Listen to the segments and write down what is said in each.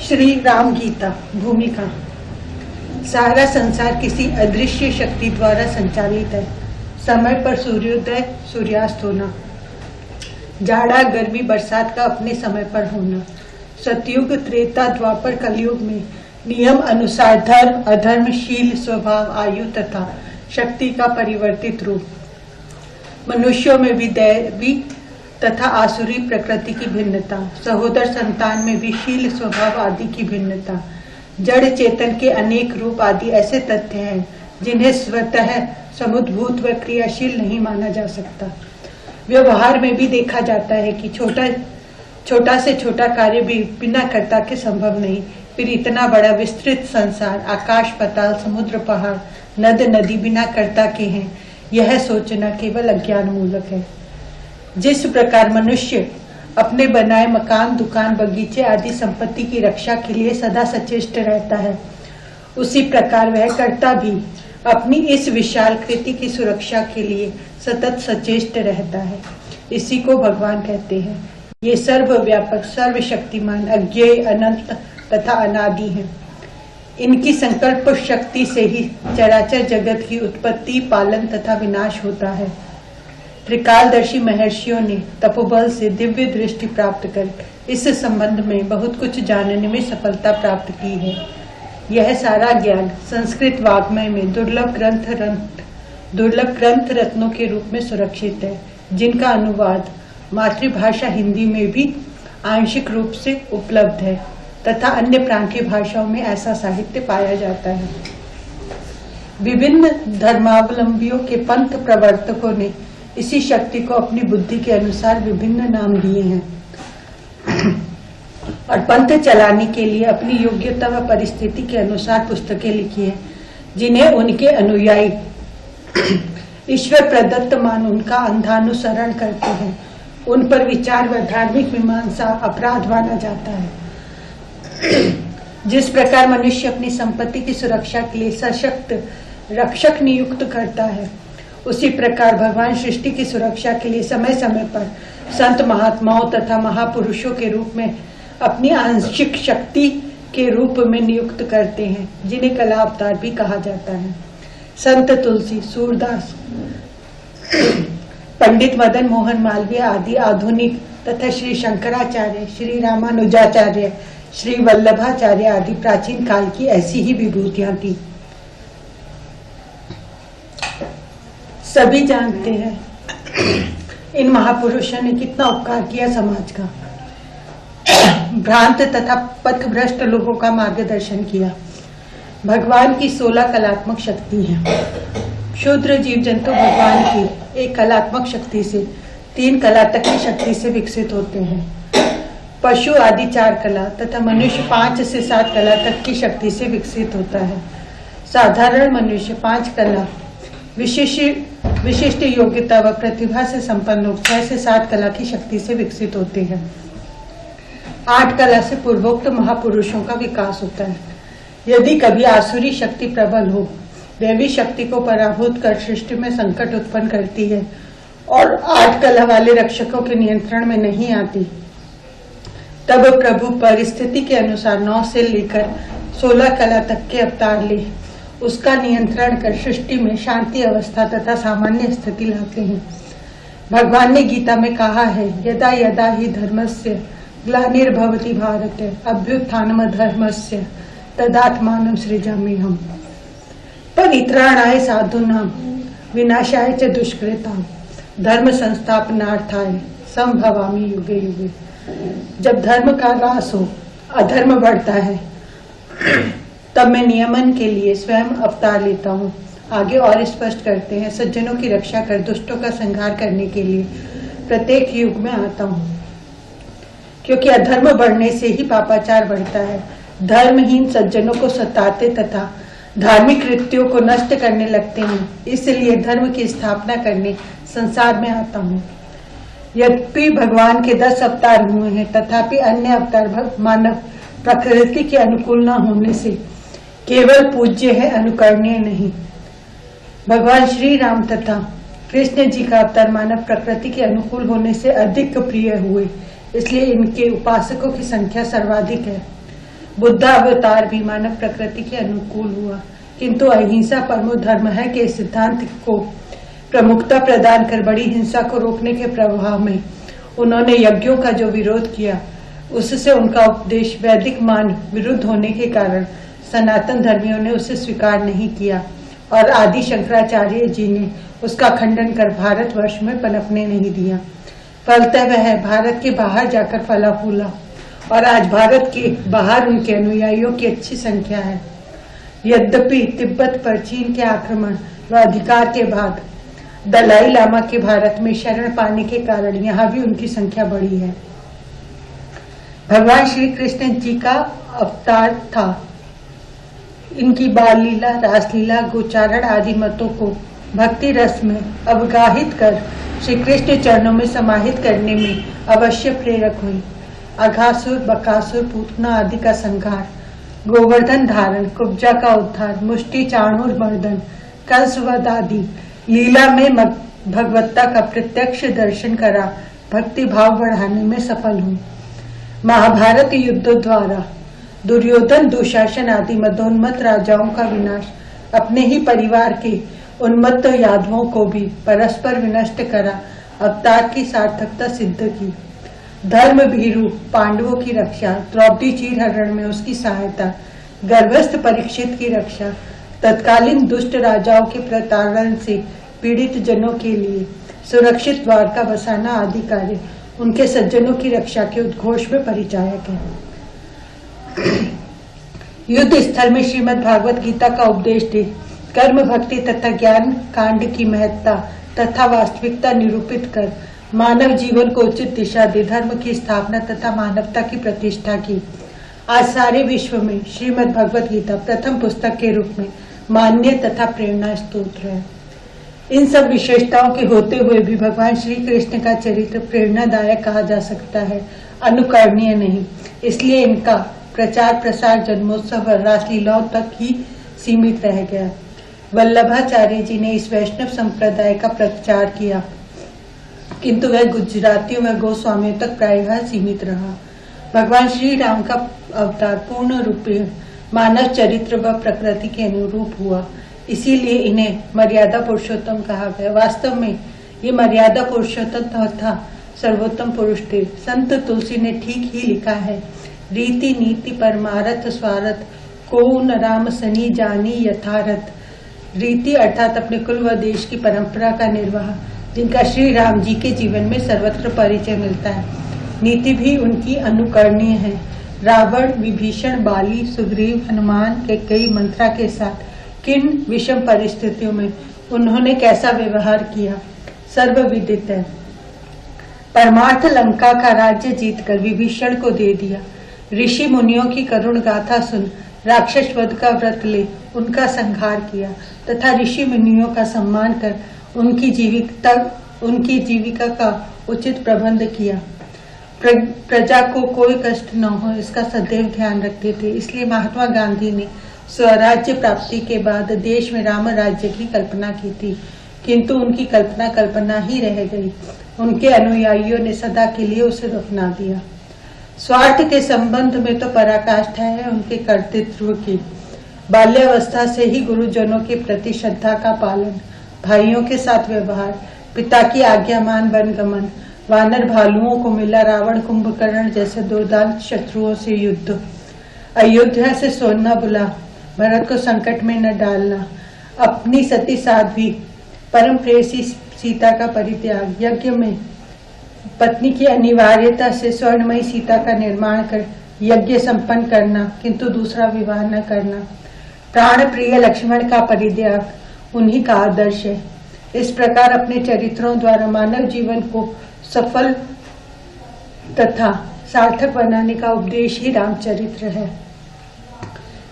श्री राम गीता भूमिका। सारा संसार किसी अदृश्य शक्ति द्वारा संचालित है। समय पर सूर्योदय सूर्यास्त होना, जाड़ा गर्मी बरसात का अपने समय पर होना, सतयुग त्रेता द्वापर कलयुग में नियम अनुसार धर्म अधर्मशील स्वभाव आयु तथा शक्ति का परिवर्तित रूप, मनुष्यों में भी दैवी तथा आसुरी प्रकृति की भिन्नता, सहोदर संतान में भी शील स्वभाव आदि की भिन्नता, जड़ चेतन के अनेक रूप आदि ऐसे तथ्य हैं जिन्हें स्वतः समुद्भूत व क्रियाशील नहीं माना जा सकता। व्यवहार में भी देखा जाता है कि छोटा से छोटा कार्य भी बिना कर्ता के संभव नहीं, फिर इतना बड़ा विस्तृत संसार, आकाश पाताल समुद्र पहाड़ नद नदी बिना कर्ता के हैं, यह सोचना केवल अज्ञान मूलक है। जिस प्रकार मनुष्य अपने बनाए मकान दुकान बगीचे आदि संपत्ति की रक्षा के लिए सदा सचेष्ट रहता है, उसी प्रकार वह कर्ता भी अपनी इस विशाल कृति की सुरक्षा के लिए सतत सचेष्ट रहता है। इसी को भगवान कहते हैं। ये सर्वव्यापक सर्वशक्तिमान अज्ञेय अनंत तथा अनादि हैं। इनकी संकल्प शक्ति से ही चराचर जगत की उत्पत्ति पालन तथा विनाश होता है। त्रिकालदर्शी महर्षियों ने तपोबल से दिव्य दृष्टि प्राप्त कर इस संबंध में बहुत कुछ जानने में सफलता प्राप्त की है। यह सारा ज्ञान संस्कृत वाग्मय में दुर्लभ ग्रंथ रत्नों के रूप में सुरक्षित है, जिनका अनुवाद मातृभाषा हिंदी में भी आंशिक रूप से उपलब्ध है तथा अन्य प्रांतीय भाषाओं में ऐसा साहित्य पाया जाता है। विभिन्न धर्मावलंबियों के पंथ प्रवर्तकों ने इसी शक्ति को अपनी बुद्धि के अनुसार विभिन्न नाम दिए हैं और पंथ चलाने के लिए अपनी योग्यता व परिस्थिति के अनुसार पुस्तकें लिखी हैं, जिन्हें उनके अनुयायी ईश्वर प्रदत्त मान उनका अंधानुसरण करते हैं। उन पर विचार व धार्मिक मीमांसा अपराध माना जाता है। जिस प्रकार मनुष्य अपनी संपत्ति की सुरक्षा के लिए सशक्त रक्षक नियुक्त करता है, उसी प्रकार भगवान सृष्टि की सुरक्षा के लिए समय समय पर संत महात्माओं तथा महापुरुषों के रूप में अपनी आंशिक शक्ति के रूप में नियुक्त करते हैं, जिन्हें कला अवतार भी कहा जाता है। संत तुलसी, सूरदास, पंडित मदन मोहन मालवीय आदि आधुनिक तथा श्री शंकराचार्य, श्री रामानुजाचार्य, श्री वल्लभाचार्य आदि प्राचीन काल की ऐसी ही विभूतियां थी। सभी जानते हैं इन महापुरुषों ने कितना उपकार किया समाज का, भ्रांत तथा पथभ्रष्ट लोगों का मार्गदर्शन किया। भगवान की 16 कलात्मक शक्ति है। शूद्र जीव जंतु भगवान की एक कलात्मक शक्ति से 3 कला तक की शक्ति से विकसित होते हैं। पशु आदि 4 कला तथा मनुष्य 5 से 7 कला तक की शक्ति से विकसित होता है। साधारण मनुष्य 5 कला विशिष्ट योग्यता व प्रतिभा से संपन्न लोग 6 से 7 कला की शक्ति से विकसित होते हैं। 8 कला से पूर्वोक्त महापुरुषों का विकास होता है। यदि कभी आसुरी शक्ति प्रबल हो, दैवी शक्ति को पराभूत कर सृष्टि में संकट उत्पन्न करती है और 8 कला वाले रक्षकों के नियंत्रण में नहीं आती, तब प्रभु परिस्थिति के अनुसार 9 से लेकर 16 कला तक के अवतार ले उसका नियंत्रण कर सृष्टि में शांति अवस्था तथा सामान्य स्थिति लाते हैं। भगवान ने गीता में कहा है, यदा यदा ही धर्मस्य ग्लानिर्भवति भारत अभ्युत्थानम धर्मस्य तदात्मानं सृजाम्यहम् परित्राणाय साधूनां विनाशाय च दुष्कृतां धर्म संस्थापनार्थाय संभवामि युगे युगे। जब धर्म का ह्रास हो, अधर्म बढ़ता है, तब मैं नियमन के लिए स्वयं अवतार लेता हूँ। आगे और स्पष्ट करते हैं, सज्जनों की रक्षा कर दुष्टों का संहार करने के लिए प्रत्येक युग में आता हूँ, क्योंकि अधर्म बढ़ने से ही पापाचार बढ़ता है। धर्महीन सज्जनों को सताते तथा धार्मिक कृत्यों को नष्ट करने लगते हैं, इसलिए धर्म की स्थापना करने संसार में आता हूँ। यद्यपि भगवान के 10 अवतार हुए हैं, तथापि अन्य अवतार मानव प्रकृति के अनुकूल न होने से केवल पूज्य है, अनुकरणीय नहीं। भगवान श्री राम तथा कृष्ण जी का अवतार मानव प्रकृति के अनुकूल होने से अधिक प्रिय हुए, इसलिए इनके उपासकों की संख्या सर्वाधिक है। बुद्ध अवतार भी मानव प्रकृति के अनुकूल हुआ, किंतु अहिंसा परमो धर्म है के सिद्धांत को प्रमुखता प्रदान कर बड़ी हिंसा को रोकने के प्रभाव में उन्होंने यज्ञों का जो विरोध किया, उससे उनका उपदेश वैदिक मान विरुद्ध होने के कारण सनातन धर्मियों ने उसे स्वीकार नहीं किया और आदि शंकराचार्य जी ने उसका खंडन कर भारतवर्ष में पनपने नहीं दिया। फलतः वह भारत के बाहर जाकर फला फूला और आज भारत के बाहर उनके अनुयायियों की अच्छी संख्या है। यद्यपि तिब्बत पर चीन के आक्रमण व अधिकार के बाद दलाई लामा के भारत में शरण पाने के कारण यहाँ भी उनकी संख्या बढ़ी है। भगवान श्री कृष्ण जी का अवतार था। इनकी बाल लीला, रासलीला, गोचारण आदि मतों को भक्ति रस में अवगाहित कर श्री कृष्ण चरणों में समाहित करने में अवश्य प्रेरक हुई। अघासुर, बकासुर, पूतना आदि का संहार, गोवर्धन धारण, कुब्जा का उद्धार, मुष्टि चाणूर मर्दन, कंसवध आदि लीला में भगवत्ता का प्रत्यक्ष दर्शन करा भक्ति भाव बढ़ाने में सफल हुई। महाभारत युद्धों द्वारा दुर्योधन, दुशासन आदि मदोन्मत्त राजाओं का विनाश, अपने ही परिवार के उन्मत्त यादवों को भी परस्पर विनष्ट करा अवतार की सार्थकता सिद्ध की। धर्म भीरु पांडवों की रक्षा, द्रौपदी चीरहरण में उसकी सहायता, गर्भस्थ परीक्षित की रक्षा, तत्कालीन दुष्ट राजाओं के प्रताड़न से पीड़ित जनों के लिए सुरक्षित द्वार का बसाना आदि कार्य उनके सज्जनों की रक्षा के उद्घोष में परिचायक है। युद्ध स्थल में श्रीमद् भागवत गीता का उपदेश दे कर्म भक्ति तथा ज्ञान कांड की महत्ता तथा वास्तविकता निरूपित कर मानव जीवन को उचित दिशा दे धर्म की स्थापना तथा मानवता की प्रतिष्ठा की। आज सारे विश्व में श्रीमद् भगवत गीता प्रथम पुस्तक के रूप में मान्य तथा प्रेरणा स्तोत्र है। इन सब विशेषताओं के होते हुए भी भगवान श्री कृष्ण का चरित्र प्रेरणादायक कहा जा सकता है, अनुकरणीय नहीं। इसलिए इनका प्रचार प्रसार जन्मोत्सव और रासलीलाओं तक ही सीमित रह गया। वल्लभाचार्य जी ने इस वैष्णव संप्रदाय का प्रचार किया, किंतु वह गुजरातियों व गोस्वामियों तक प्रायः सीमित रहा। भगवान श्री राम का अवतार पूर्ण रूप मानव चरित्र व प्रकृति के अनुरूप हुआ, इसीलिए इन्हें मर्यादा पुरुषोत्तम कहा गया। वास्तव में ये मर्यादा पुरुषोत्तम तथा सर्वोत्तम पुरुष थे। संत तुलसी ने ठीक ही लिखा है, रीति नीति परमारथ स्वारथ को न राम सनी जानी यथारथ। रीति अर्थात अपने कुल व देश की परंपरा का निर्वाह, जिनका श्री राम जी के जीवन में सर्वत्र परिचय मिलता है। नीति भी उनकी अनुकरणीय है। रावण, विभीषण, बाली, सुग्रीव, हनुमान के कई मंत्रा के साथ किन विषम परिस्थितियों में उन्होंने कैसा व्यवहार किया सर्वविदित है। परमार्थ लंका का राज्य जीतकर विभीषण को दे दिया। ऋषि मुनियों की करुण गाथा सुन राक्षस वध का व्रत ले उनका संहार किया तथा ऋषि मुनियों का सम्मान कर उनकी जीविका का उचित प्रबंध किया। प्रजा को कोई कष्ट न हो इसका सदैव ध्यान रखते थे। इसलिए महात्मा गांधी ने स्वराज्य प्राप्ति के बाद देश में राम राज्य की कल्पना की थी, किंतु उनकी कल्पना ही रह गई। उनके अनुयायियों ने सदा के लिए उसे दफना दिया। स्वार्थ के संबंध में तो पराकाष्ठा है उनके कर्तृत्व की। बाल्यावस्था से ही गुरुजनों के प्रति श्रद्धा का पालन, भाइयों के साथ व्यवहार, पिता की आज्ञामान वनगमन, वानर भालुओं को मिला रावण कुंभकर्ण जैसे दुर्दांत शत्रुओं से युद्ध, अयोध्या से सोना बुला भरत को संकट में न डालना, अपनी सती साध्वी परम प्रेयसी सीता का परित्याग, यज्ञ में पत्नी की अनिवार्यता से स्वर्णमयी सीता का निर्माण कर यज्ञ संपन्न करना किंतु दूसरा विवाह न करना, प्राण प्रिय लक्ष्मण का परित्याग उन्हीं का आदर्श है। इस प्रकार अपने चरित्रों द्वारा मानव जीवन को सफल तथा सार्थक बनाने का उपदेश ही रामचरित्र है।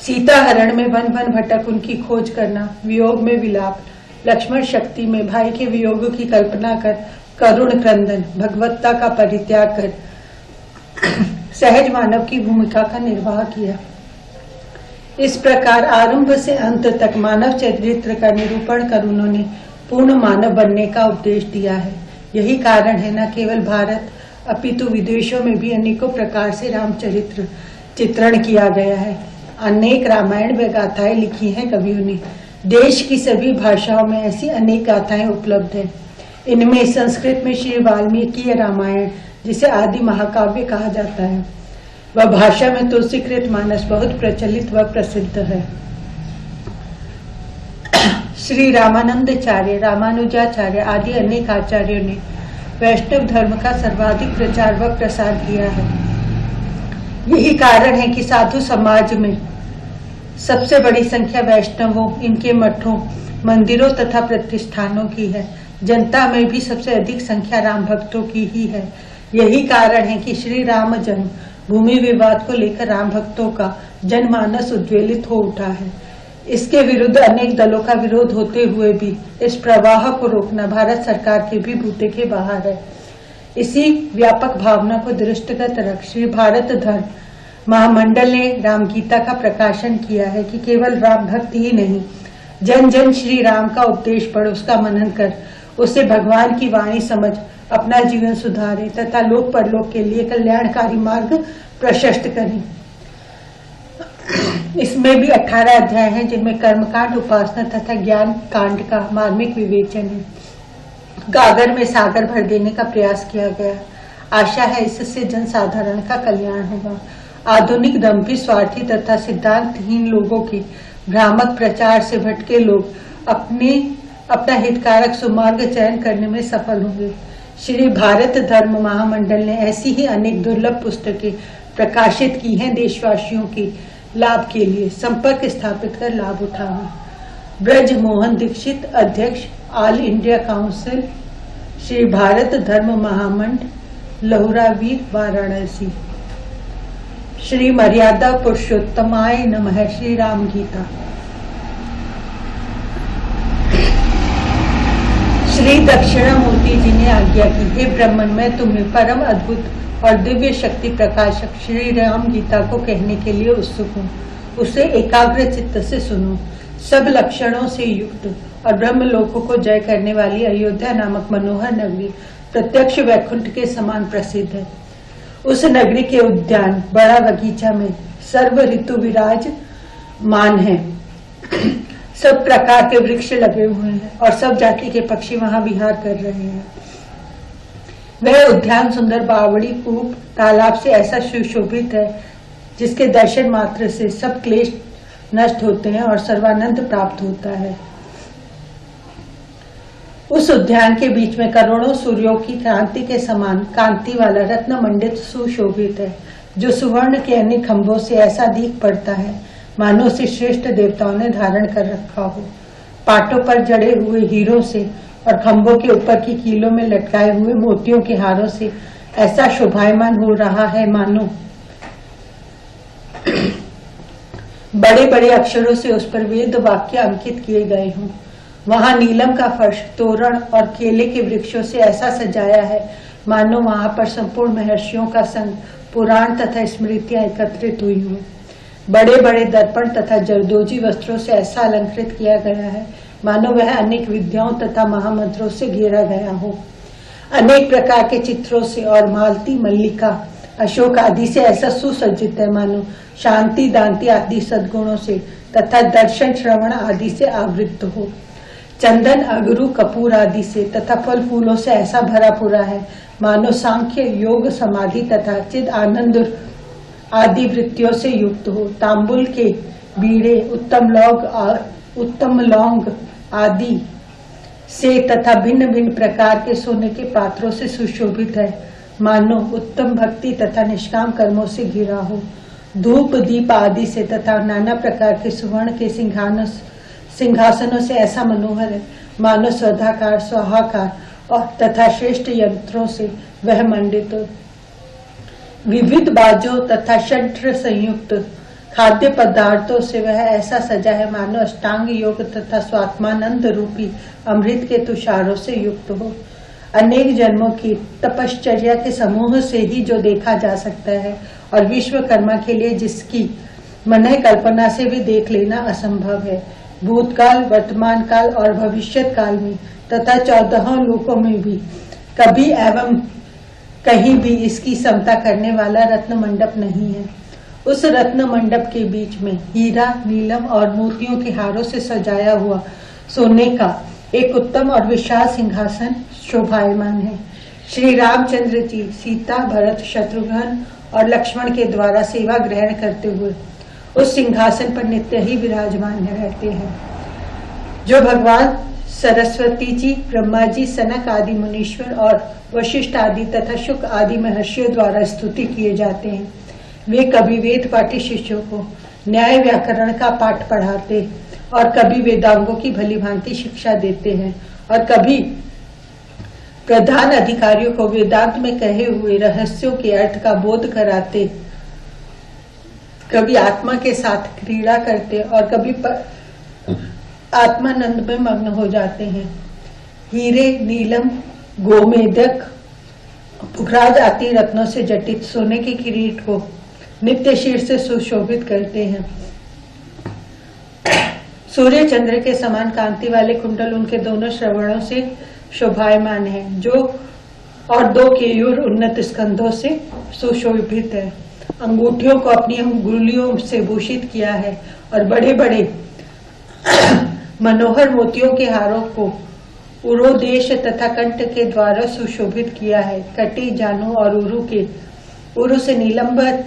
सीता हरण में वन वन भटक उनकी खोज करना, वियोग में विलाप, लक्ष्मण शक्ति में भाई के वियोग की कल्पना कर करुण क्रंदन, भगवत्ता का परित्याग कर सहज मानव की भूमिका का निर्वाह किया। इस प्रकार आरंभ से अंत तक मानव चरित्र का निरूपण कर उन्होंने पूर्ण मानव बनने का उपदेश दिया है। यही कारण है न केवल भारत अपितु विदेशों में भी अनेकों प्रकार से रामचरित्र चित्रण किया गया है। अनेक रामायण व गाथाएं लिखी हैं कवियों ने। देश की सभी भाषाओं में ऐसी अनेक गाथाएं उपलब्ध हैं। इनमें संस्कृत में श्री वाल्मीकि रामायण, जिसे आदि महाकाव्य कहा जाता है, वह भाषा में तुलसीकृत मानस बहुत प्रचलित व प्रसिद्ध है। श्री रामानंदाचार्य, रामानुजाचार्य आदि अनेक आचार्यों ने वैष्णव धर्म का सर्वाधिक प्रचार व प्रसार किया है। यही कारण है कि साधु समाज में सबसे बड़ी संख्या वैष्णवों, इनके मठों, मंदिरों तथा प्रतिष्ठानों की है। जनता में भी सबसे अधिक संख्या राम भक्तों की ही है। यही कारण है कि श्री राम जन्म भूमि विवाद को लेकर राम भक्तों का जनमानस उद्वेलित हो उठा है। इसके विरुद्ध अनेक दलों का विरोध होते हुए भी इस प्रवाह को रोकना भारत सरकार के भी बूते के बाहर है। इसी व्यापक भावना को दृष्टिगत रख श्री भारत धर्म महामंडल ने राम गीता का प्रकाशन किया है कि केवल राम भक्ति ही नहीं, जन जन श्री राम का उपदेश पढ़, उसका मनन कर, उसे भगवान की वाणी समझ अपना जीवन सुधारे तथा लोक परलोक के लिए कल्याणकारी मार्ग प्रशस्त करें। इसमें भी 18 अध्याय हैं, जिनमें कर्मकांड, उपासना तथा ज्ञान कांड का मार्मिक विवेचन है। गागर में सागर भर देने का प्रयास किया गया। आशा है इससे जनसाधारण का कल्याण होगा। आधुनिक दंभी, स्वार्थी तथा सिद्धांतहीन लोगों की भ्रामक प्रचार से भटके लोग अपना हितकारक सुमार्ग चयन करने में सफल होंगे। श्री भारत धर्म महामंडल ने ऐसी ही अनेक दुर्लभ पुस्तकें प्रकाशित की हैं देशवासियों के लाभ के लिए। संपर्क स्थापित कर लाभ उठाना। ब्रज मोहन दीक्षित, अध्यक्ष, all India council, Shri Bharat धर्म महामंडल, लहुरावीर, वाराणसी। श्री मर्यादा पुरुषोत्तमाय नमः। श्री राम गीता। श्री दक्षिणामूर्ति जी ने आज्ञा की, हे ब्रह्मन, मैं तुम्हें परम अद्भुत और दिव्य शक्ति प्रकाशक श्री राम गीता को कहने के लिए उत्सुक हूँ। उसे एकाग्र चित्त से सुनो। सब लक्षणों से युक्त और ब्रह्मलोकों को जय करने वाली अयोध्या नामक मनोहर नगरी प्रत्यक्ष वैकुंठ के समान प्रसिद्ध है। उस नगरी के उद्यान, बड़ा बगीचा में सर्व ऋतु विराजमान है। सब प्रकार के वृक्ष लगे हुए हैं और सब जाति के पक्षी वहां विहार कर रहे हैं। वह उद्यान सुंदर बावड़ी, कूप, तालाब से ऐसा सुशोभित है जिसके दर्शन मात्र से सब क्लेश नष्ट होते हैं और सर्वानंद प्राप्त होता है। उस उद्यान के बीच में करोड़ों सूर्यों की क्रांति के समान कांति वाला रत्न मंडित सुशोभित है, जो सुवर्ण के अनेक खंभों से ऐसा दीख पड़ता है मानो उसे श्रेष्ठ देवताओं ने धारण कर रखा हो। पाटों पर जड़े हुए हीरों से और खंभों के ऊपर की कीलों में लटकाए हुए मोतियों के हारों से ऐसा शोभायमान हो रहा है मानो बड़े बड़े अक्षरों से उस पर वेद वाक्य अंकित किए गए हों। वहां नीलम का फर्श, तोरण और केले के वृक्षों से ऐसा सजाया है मानो वहां पर संपूर्ण महर्षियों का संग, पुराण तथा स्मृतियां एकत्रित हुई हों। बड़े बड़े दर्पण तथा जरदोजी वस्त्रों से ऐसा अलंकृत किया गया है मानो वह अनेक विद्याओं तथा महामंत्रों से घेरा गया हो। अनेक प्रकार के चित्रों से और मालती, मल्लिका, अशोक आदि से ऐसा सुसज्जित है मानो शांति, दांति आदि सद्गुणों से तथा दर्शन, श्रवण आदि से आवृत्त हो। चंदन, अगरू, कपूर आदि से तथा फल फूलों से ऐसा भरा पूरा है मानो सांख्य, योग, समाधि तथा चिद आनंद आदि वृत्तियों से युक्त हो। तांबुल के बीड़े, उत्तम लौंग आदि से तथा भिन्न भिन्न प्रकार के सोने के पात्रों से सुशोभित है मानो उत्तम भक्ति तथा निष्काम कर्मों से घिरा हो। धूप, दीप आदि से तथा नाना प्रकार के सुवर्ण के सिंहासनों से ऐसा मनोहर है मानो स्वधाकार, स्वाहाकार और तथा श्रेष्ठ यंत्रों से वह मंडित हो। विविध बाजों तथा षड्र संयुक्त खाद्य पदार्थों से वह ऐसा सजा है मानो अष्टांग योग तथा स्वात्मानंद रूपी अमृत के तुषारों से युक्त हो। अनेक जन्मों की तपश्चर्या के समूह से ही जो देखा जा सकता है और विश्वकर्मा के लिए जिसकी मन कल्पना से भी देख लेना असंभव है। भूतकाल, वर्तमान काल और भविष्यत काल में तथा 14 लोकों में भी कभी एवं कहीं भी इसकी समता करने वाला रत्न मंडप नहीं है। उस रत्न मंडप के बीच में हीरा, नीलम और मोतियों के हारों से सजाया हुआ सोने का एक उत्तम और विशाल सिंहासन शोभायमान है। श्री रामचंद्र जी सीता, भरत, शत्रुघ्न और लक्ष्मण के द्वारा सेवा ग्रहण करते हुए उस सिंहासन पर नित्य ही विराजमान रहते हैं। जो भगवान सरस्वती जी, ब्रह्मा जी, सनक आदि मुनीश्वर और वशिष्ठ आदि तथा शुक आदि महर्षियों द्वारा स्तुति किए जाते हैं, वे कभी वेद पाठी शिष्यों को न्याय व्याकरण का पाठ पढ़ाते और कभी वेदांगों की भली भांति शिक्षा देते हैं और कभी प्रधान अधिकारियों को वेदांत में कहे हुए रहस्यों के अर्थ का बोध कराते, कभी आत्मा के साथ क्रीड़ा करते और कभी आत्मानंद में मग्न हो जाते हैं। हीरे, नीलम, गोमेदक, पुखराज आदि रत्नों से जटित सोने के किरीट को नित्य शीर से सुशोभित करते हैं। सूर्य चंद्र के समान कांति वाले कुंडल उनके दोनों श्रवणों से शोभायमान है, जो और दो केयूर उन्नत स्कंधों से सुशोभित है। अंगूठियों को अपनी अंगुलियों से भूषित किया है और बड़े बड़े मनोहर मोतियों के हारों को उरोदेश तथा कंठ के द्वारा सुशोभित किया है। कटी, जानु और उरु से नीलंबर,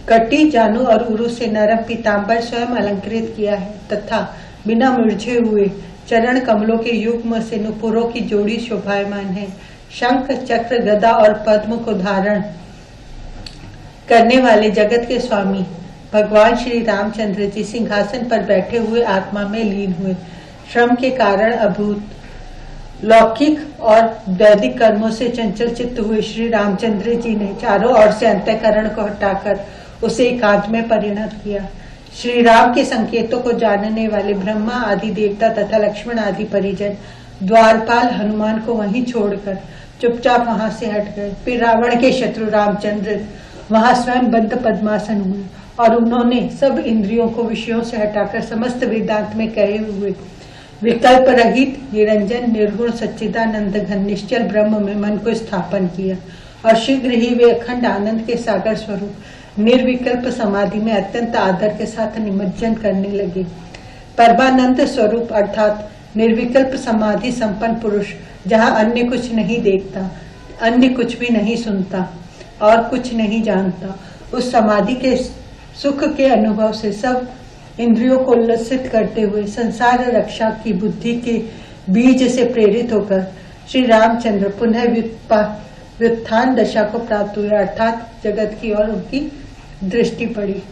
कटी, जानु और उरु से नरम पीतांबर स्वयं अलंकृत किया है तथा बिना मुरझे हुए चरण कमलों के युग्म से नुपुरों की जोड़ी शोभायमान है। शंख, चक्र, गदा और पद्म को धारण करने वाले जगत के स्वामी भगवान श्री रामचंद्र जी सिंहासन पर बैठे हुए आत्मा में लीन हुए। श्रम के कारण अभूत लौकिक और वैदिक कर्मों से चंचल चित्त हुए श्री रामचंद्र जी ने चारों ओर से अंतःकरण को हटाकर उसे एकांत में परिणत किया। श्री राम के संकेतों को जानने वाले ब्रह्मा आदि देवता तथा लक्ष्मण आदि परिजन द्वारपाल हनुमान को वहीं छोड़कर चुपचाप वहां से हट गए। फिर रावण के शत्रु रामचंद्र वहां स्वयं बद्ध पद्मासन हुए और उन्होंने सब इंद्रियों को विषयों से हटाकर समस्त वेदांत में कहे हुए विकल्प रहित निरंजन निर्गुण सच्चिदानंद घन निश्चल ब्रह्म में मन को स्थापन किया और शीघ्र ही वे अखंड आनंद के सागर स्वरूप निर्विकल्प समाधि में अत्यंत आदर के साथ निमज्जन करने लगे। परमानंद स्वरूप अर्थात निर्विकल्प समाधि संपन्न पुरुष जहाँ अन्य कुछ नहीं देखता, अन्य कुछ भी नहीं सुनता और कुछ नहीं जानता, उस समाधि के सुख के अनुभव से सब इंद्रियों को उल्लसित करते हुए संसार रक्षा की बुद्धि के बीज से प्रेरित होकर श्री रामचंद्र पुनः व्युत्थान दशा को प्राप्त हुए, अर्थात जगत की ओर उनकी दृष्टि पड़ी।